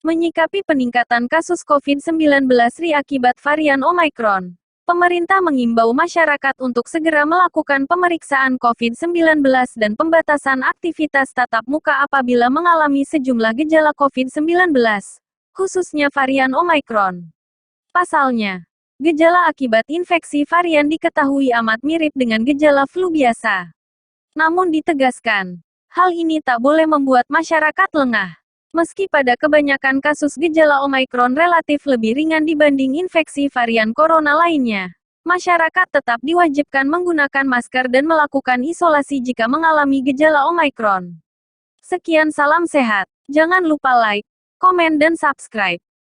Menyikapi peningkatan kasus COVID-19 akibat varian Omicron, pemerintah mengimbau masyarakat untuk segera melakukan pemeriksaan COVID-19 dan pembatasan aktivitas tatap muka apabila mengalami sejumlah gejala COVID-19, khususnya varian Omicron. Pasalnya, gejala akibat infeksi varian diketahui amat mirip dengan gejala flu biasa. Namun ditegaskan, hal ini tak boleh membuat masyarakat lengah. Meski pada kebanyakan kasus gejala Omicron relatif lebih ringan dibanding infeksi varian corona lainnya, masyarakat tetap diwajibkan menggunakan masker dan melakukan isolasi jika mengalami gejala Omicron. Sekian salam sehat. Jangan lupa like, komen dan subscribe.